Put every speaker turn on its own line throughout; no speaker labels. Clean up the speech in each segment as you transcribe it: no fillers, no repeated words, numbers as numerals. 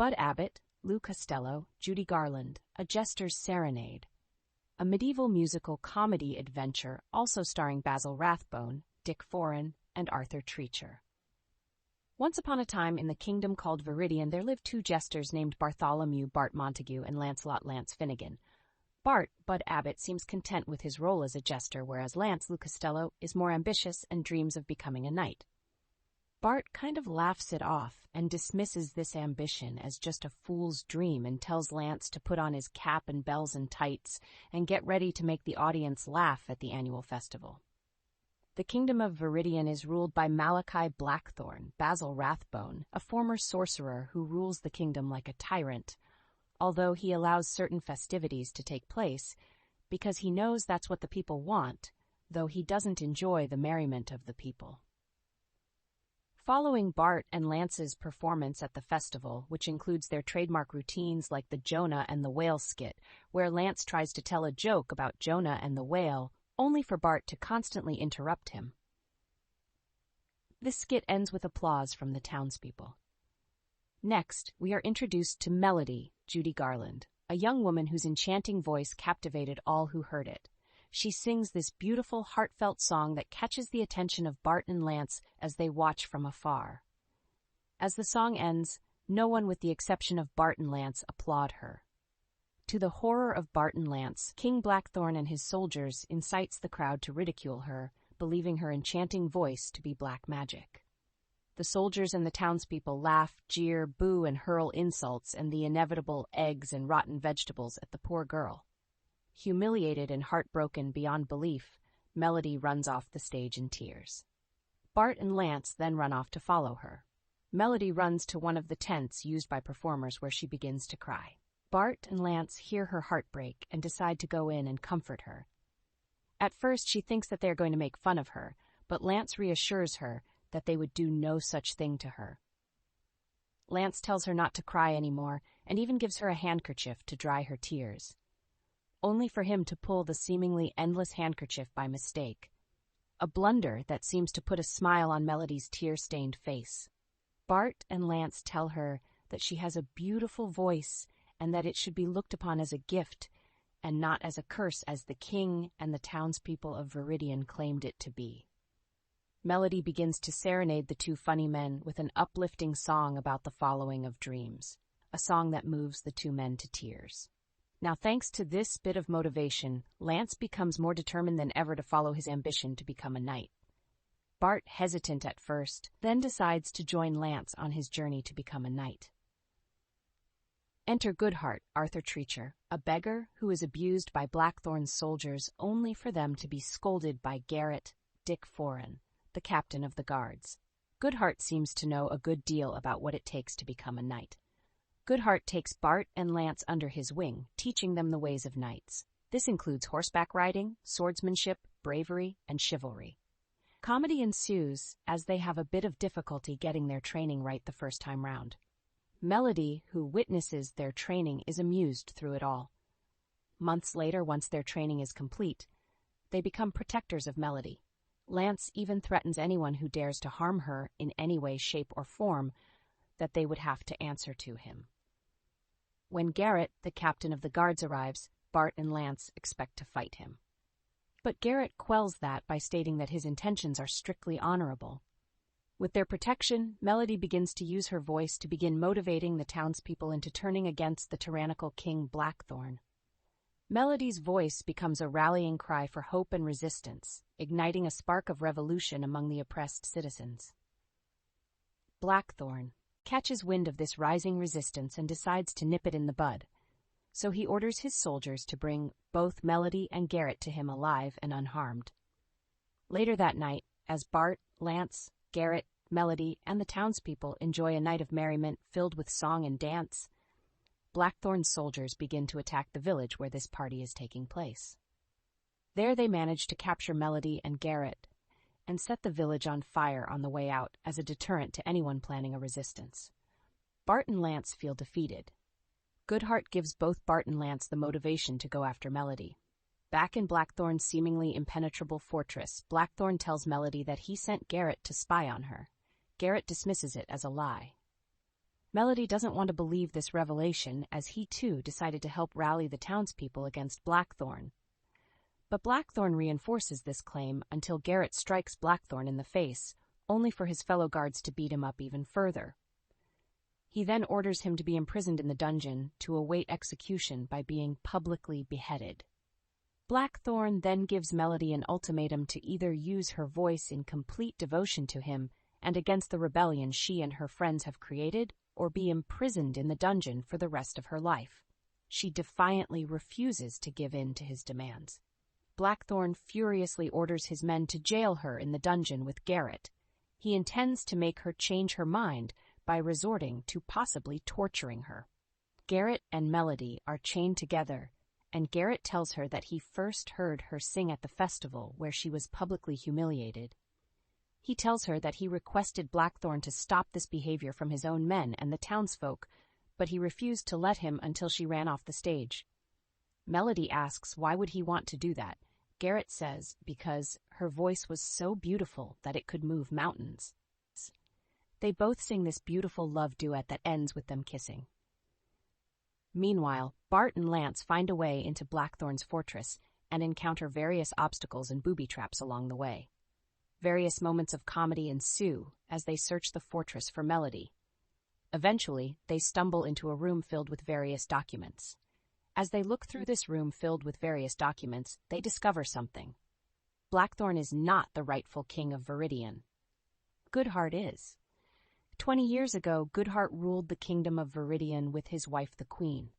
Bud Abbott, Costello, Judy Garland, A Jester's Serenade. A medieval musical comedy adventure also starring Basil Rathbone, Dick Foran, and Arthur Treacher. Once upon a time in the kingdom called Viridian there lived two jesters named Bartholomew Bart Montague and Lancelot Lance Finnegan. Bart, Bud Abbott, seems content with his role as a jester, whereas Lance Costello is more ambitious and dreams of becoming a knight. Bart kind of laughs it off and dismisses this ambition as just a fool's dream and tells Lance to put on his cap and bells and tights and get ready to make the audience laugh at the annual festival. The kingdom of Viridian is ruled by Malachi Blackthorn, Basil Rathbone, a former sorcerer who rules the kingdom like a tyrant, although he allows certain festivities to take place because he knows that's what the people want, though he doesn't enjoy the merriment of the people. Following Bart and Lance's performance at the festival, which includes their trademark routines like the Jonah and the Whale skit, where Lance tries to tell a joke about Jonah and the whale, only for Bart to constantly interrupt him. This skit ends with applause from the townspeople. Next, we are introduced to Melody, Judy Garland, a young woman whose enchanting voice captivated all who heard it. She sings this beautiful, heartfelt song that catches the attention of Bart and Lance as they watch from afar. As the song ends, no one with the exception of Bart and Lance applaud her. To the horror of Bart and Lance, King Blackthorn and his soldiers incites the crowd to ridicule her, believing her enchanting voice to be black magic. The soldiers and the townspeople laugh, jeer, boo, and hurl insults and the inevitable eggs and rotten vegetables at the poor girl. Humiliated and heartbroken beyond belief, Melody runs off the stage in tears. Bart and Lance then run off to follow her. Melody runs to one of the tents used by performers where she begins to cry. Bart and Lance hear her heartbreak and decide to go in and comfort her. At first, she thinks that they are going to make fun of her, but Lance reassures her that they would do no such thing to her. Lance tells her not to cry anymore and even gives her a handkerchief to dry her tears, only for him to pull the seemingly endless handkerchief by mistake, a blunder that seems to put a smile on Melody's tear-stained face. Bart and Lance tell her that she has a beautiful voice and that it should be looked upon as a gift and not as a curse as the king and the townspeople of Viridian claimed it to be. Melody begins to serenade the two funny men with an uplifting song about the following of dreams, a song that moves the two men to tears. Now, thanks to this bit of motivation, Lance becomes more determined than ever to follow his ambition to become a knight. Bart, hesitant at first, then decides to join Lance on his journey to become a knight. Enter Goodhart, Arthur Treacher, a beggar who is abused by Blackthorn's soldiers only for them to be scolded by Garrett, Dick Foran, the captain of the guards. Goodhart seems to know a good deal about what it takes to become a knight. Goodhart takes Bart and Lance under his wing, teaching them the ways of knights. This includes horseback riding, swordsmanship, bravery, and chivalry. Comedy ensues as they have a bit of difficulty getting their training right the first time round. Melody, who witnesses their training, is amused through it all. Months later, once their training is complete, they become protectors of Melody. Lance even threatens anyone who dares to harm her in any way, shape, or form that they would have to answer to him. When Garrett, the captain of the guards, arrives, Bart and Lance expect to fight him. But Garrett quells that by stating that his intentions are strictly honorable. With their protection, Melody begins to use her voice to begin motivating the townspeople into turning against the tyrannical King Blackthorn. Melody's voice becomes a rallying cry for hope and resistance, igniting a spark of revolution among the oppressed citizens. Blackthorn catches wind of this rising resistance and decides to nip it in the bud, so he orders his soldiers to bring both Melody and Garrett to him alive and unharmed. Later that night, as Bart, Lance, Garrett, Melody, and the townspeople enjoy a night of merriment filled with song and dance, Blackthorn's soldiers begin to attack the village where this party is taking place. There they manage to capture Melody and Garrett and set the village on fire on the way out as a deterrent to anyone planning a resistance. Bart and Lance feel defeated. Goodhart gives both Bart and Lance the motivation to go after Melody. Back in Blackthorn's seemingly impenetrable fortress, Blackthorn tells Melody that he sent Garrett to spy on her. Garrett dismisses it as a lie. Melody doesn't want to believe this revelation, as he too decided to help rally the townspeople against Blackthorn. But Blackthorn reinforces this claim until Garrett strikes Blackthorn in the face, only for his fellow guards to beat him up even further. He then orders him to be imprisoned in the dungeon to await execution by being publicly beheaded. Blackthorn then gives Melody an ultimatum to either use her voice in complete devotion to him and against the rebellion she and her friends have created, or be imprisoned in the dungeon for the rest of her life. She defiantly refuses to give in to his demands. Blackthorn furiously orders his men to jail her in the dungeon with Garrett. He intends to make her change her mind by resorting to possibly torturing her. Garrett and Melody are chained together, and Garrett tells her that he first heard her sing at the festival where she was publicly humiliated. He tells her that he requested Blackthorn to stop this behavior from his own men and the townsfolk, but he refused to let him until she ran off the stage. Melody asks why would he want to do that. Garrett says because her voice was so beautiful that it could move mountains. They both sing this beautiful love duet that ends with them kissing. Meanwhile, Bart and Lance find a way into Blackthorn's fortress and encounter various obstacles and booby traps along the way. Various moments of comedy ensue as they search the fortress for Melody. Eventually, they stumble into a room filled with various documents. As they look through this room filled with various documents, they discover something. Blackthorn is not the rightful king of Viridian. Goodhart is. 20 years ago, Goodhart ruled the kingdom of Viridian with his wife the Queen.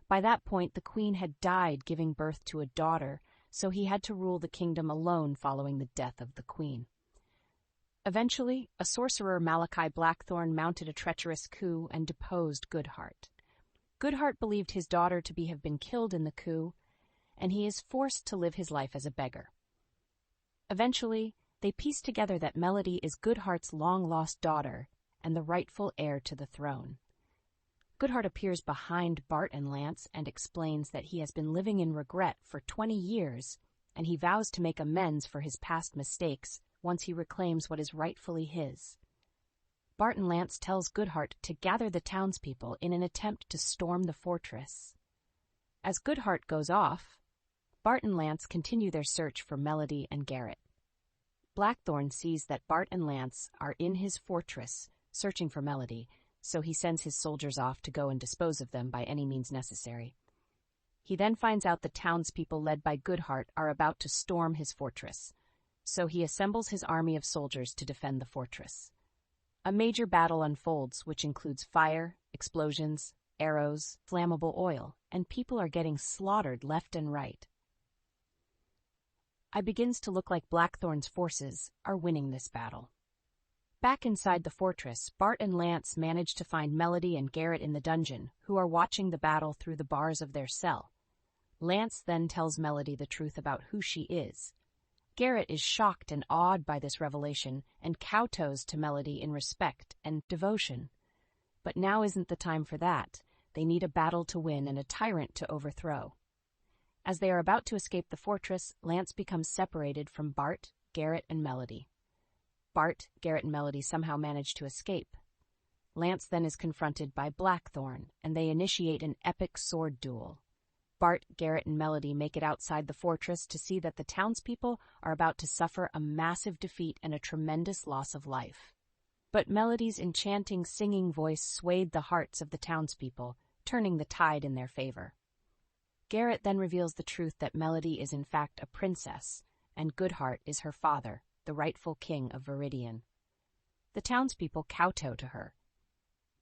By that point, the Queen had died giving birth to a daughter, so he had to rule the kingdom alone following the death of the Queen. Eventually, a sorcerer, Malachi Blackthorn, mounted a treacherous coup and deposed Goodhart. Goodhart believed his daughter to have been killed in the coup, and he is forced to live his life as a beggar. Eventually, they piece together that Melody is Goodhart's long-lost daughter and the rightful heir to the throne. Goodhart appears behind Bart and Lance and explains that he has been living in regret for 20 years, and he vows to make amends for his past mistakes once he reclaims what is rightfully his. Bart and Lance tells Goodhart to gather the townspeople in an attempt to storm the fortress. As Goodhart goes off, Bart and Lance continue their search for Melody and Garrett. Blackthorn sees that Bart and Lance are in his fortress searching for Melody, so he sends his soldiers off to go and dispose of them by any means necessary. He then finds out the townspeople led by Goodhart are about to storm his fortress, so he assembles his army of soldiers to defend the fortress. A major battle unfolds, which includes fire, explosions, arrows, flammable oil, and people are getting slaughtered left and right. It begins to look like Blackthorn's forces are winning this battle. Back inside the fortress, Bart and Lance manage to find Melody and Garrett in the dungeon, who are watching the battle through the bars of their cell. Lance then tells Melody the truth about who she is. Garrett is shocked and awed by this revelation and kowtows to Melody in respect and devotion. But now isn't the time for that. They need a battle to win and a tyrant to overthrow. As they are about to escape the fortress, Lance becomes separated from Bart, Garrett, and Melody. Bart, Garrett, and Melody somehow manage to escape. Lance then is confronted by Blackthorn, and they initiate an epic sword duel. Bart, Garrett, and Melody make it outside the fortress to see that the townspeople are about to suffer a massive defeat and a tremendous loss of life. But Melody's enchanting singing voice swayed the hearts of the townspeople, turning the tide in their favor. Garrett then reveals the truth that Melody is in fact a princess, and Goodhart is her father, the rightful king of Viridian. The townspeople kowtow to her.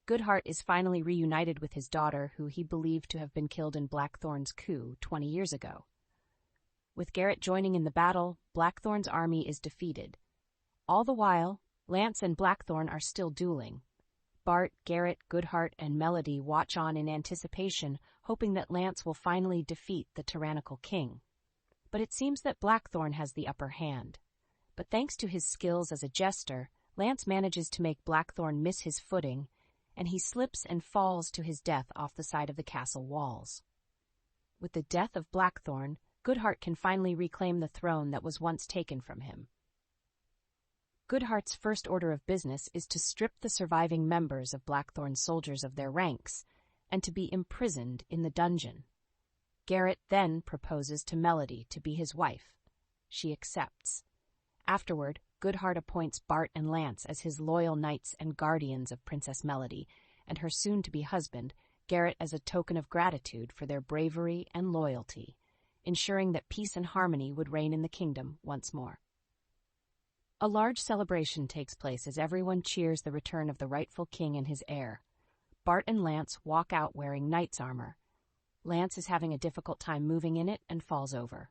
Goodhart is finally reunited with his daughter, who he believed to have been killed in Blackthorn's coup 20 years ago. With Garrett joining in the battle, Blackthorn's army is defeated. All the while, Lance and Blackthorn are still dueling. Bart, Garrett, Goodhart, and Melody watch on in anticipation, hoping that Lance will finally defeat the tyrannical king. But it seems that Blackthorn has the upper hand. But thanks to his skills as a jester, Lance manages to make Blackthorn miss his footing, and he slips and falls to his death off the side of the castle walls. With the death of Blackthorn, Goodhart can finally reclaim the throne that was once taken from him. Goodhart's first order of business is to strip the surviving members of Blackthorn's soldiers of their ranks and to be imprisoned in the dungeon. Garrett then proposes to Melody to be his wife. She accepts. Afterward, Goodhart appoints Bart and Lance as his loyal knights and guardians of Princess Melody, and her soon-to-be husband, Garrett, as a token of gratitude for their bravery and loyalty, ensuring that peace and harmony would reign in the kingdom once more. A large celebration takes place as everyone cheers the return of the rightful king and his heir. Bart and Lance walk out wearing knight's armor. Lance is having a difficult time moving in it and falls over.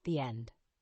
The end.